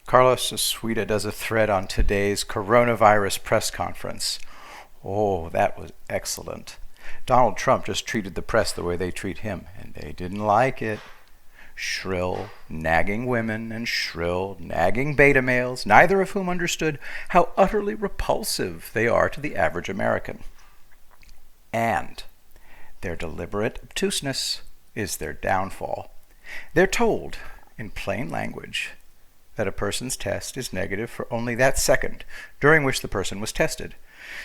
Carlos Asuita does a thread on today's coronavirus press conference. Oh, that was excellent. Donald Trump just treated the press the way they treat him, and they didn't like it. Shrill, nagging women and shrill, nagging beta males, neither of whom understood how utterly repulsive they are to the average American. And their deliberate obtuseness is their downfall. They're told, in plain language, that a person's test is negative for only that second during which the person was tested.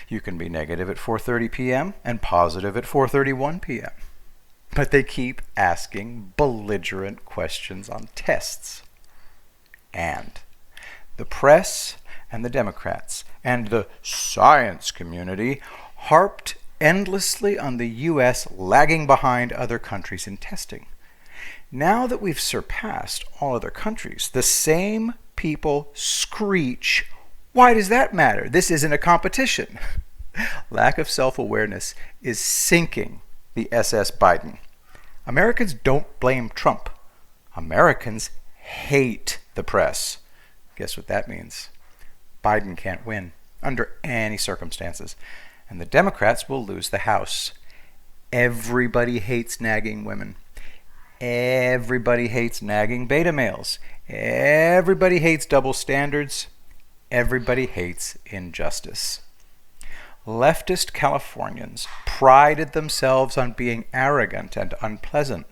You can be negative at 4:30 p.m. and positive at 4:31 p.m. But they keep asking belligerent questions on tests. And the press and the Democrats and the science community harped endlessly on the U.S. lagging behind other countries in testing. Now that we've surpassed all other countries, the same people screech, "Why does that matter? This isn't a competition." Lack of self-awareness is sinking the SS Biden. Americans don't blame Trump. Americans hate the press. Guess what that means? Biden can't win under any circumstances, and the Democrats will lose the House. Everybody hates nagging women. Everybody hates nagging beta males. Everybody hates double standards. Everybody hates injustice. Leftist Californians prided themselves on being arrogant and unpleasant,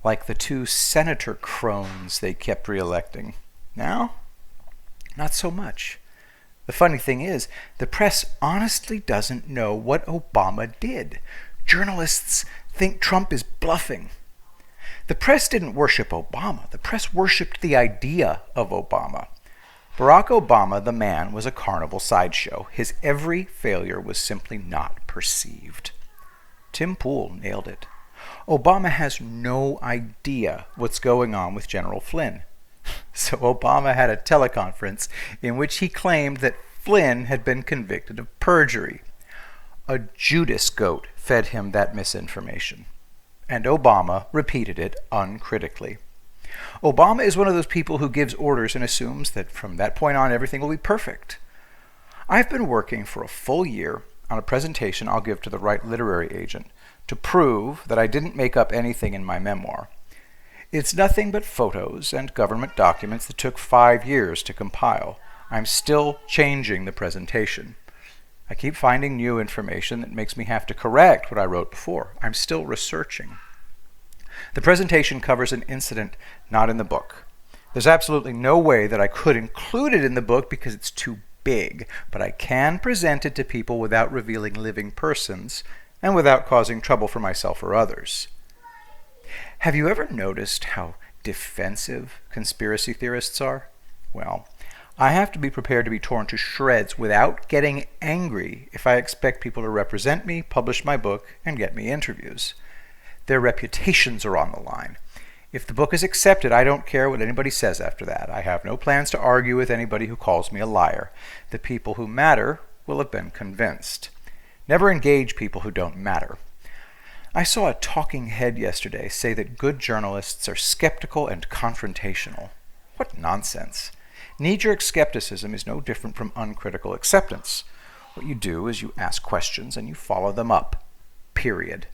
like the two senator crones they kept re-electing. Now, not so much. The funny thing is, the press honestly doesn't know what Obama did. Journalists think Trump is bluffing. The press didn't worship Obama. The press worshipped the idea of Obama. Barack Obama, the man, was a carnival sideshow. His every failure was simply not perceived. Tim Pool nailed it. Obama has no idea what's going on with General Flynn. So Obama had a teleconference in which he claimed that Flynn had been convicted of perjury. A Judas goat fed him that misinformation, and Obama repeated it uncritically. Obama is one of those people who gives orders and assumes that from that point on everything will be perfect. I've been working for a full year on a presentation I'll give to the right literary agent to prove that I didn't make up anything in my memoir. It's nothing but photos and government documents that took 5 years to compile. I'm still changing the presentation. I keep finding new information that makes me have to correct what I wrote before. I'm still researching. The presentation covers an incident not in the book. There's absolutely no way that I could include it in the book because it's too big, but I can present it to people without revealing living persons and without causing trouble for myself or others. Have you ever noticed how defensive conspiracy theorists are? Well, I have to be prepared to be torn to shreds without getting angry if I expect people to represent me, publish my book, and get me interviews. Their reputations are on the line. If the book is accepted, I don't care what anybody says after that. I have no plans to argue with anybody who calls me a liar. The people who matter will have been convinced. Never engage people who don't matter. I saw a talking head yesterday say that good journalists are skeptical and confrontational. What nonsense. Knee-jerk skepticism is no different from uncritical acceptance. What you do is you ask questions and you follow them up. Period.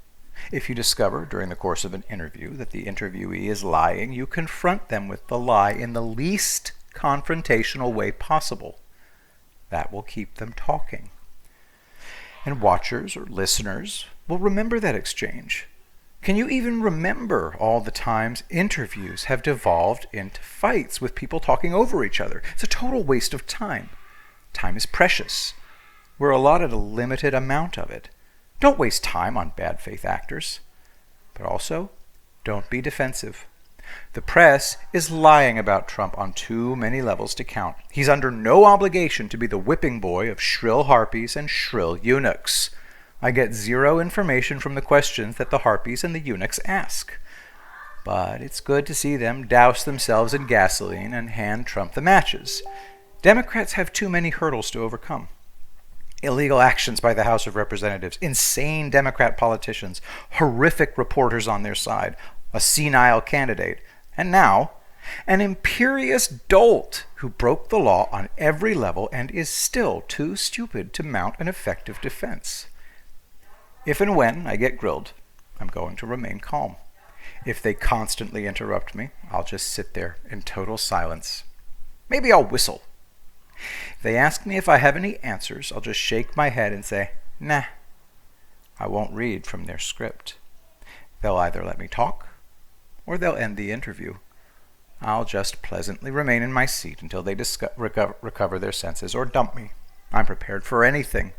If you discover during the course of an interview that the interviewee is lying, you confront them with the lie in the least confrontational way possible. That will keep them talking. And watchers or listeners will remember that exchange. Can you even remember all the times interviews have devolved into fights with people talking over each other? It's a total waste of time. Time is precious. We're allotted a limited amount of it. Don't waste time on bad faith actors. But also, don't be defensive. The press is lying about Trump on too many levels to count. He's under no obligation to be the whipping boy of shrill harpies and shrill eunuchs. I get zero information from the questions that the harpies and the eunuchs ask. But it's good to see them douse themselves in gasoline and hand Trump the matches. Democrats have too many hurdles to overcome. Illegal actions by the House of Representatives, insane Democrat politicians, horrific reporters on their side, a senile candidate, and now An imperious dolt who broke the law on every level and is still too stupid to mount an effective defense. If and when I get grilled, I'm going to remain calm. If they constantly interrupt me, I'll just sit there in total silence. Maybe I'll whistle. If they ask me if I have any answers, I'll just shake my head and say, nah. I won't read from their script. They'll either let me talk, or they'll end the interview. I'll just pleasantly remain in my seat until they recover their senses or dump me. I'm prepared for anything,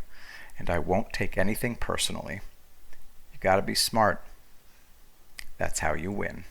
and I won't take anything personally. You gotta be smart. That's how you win.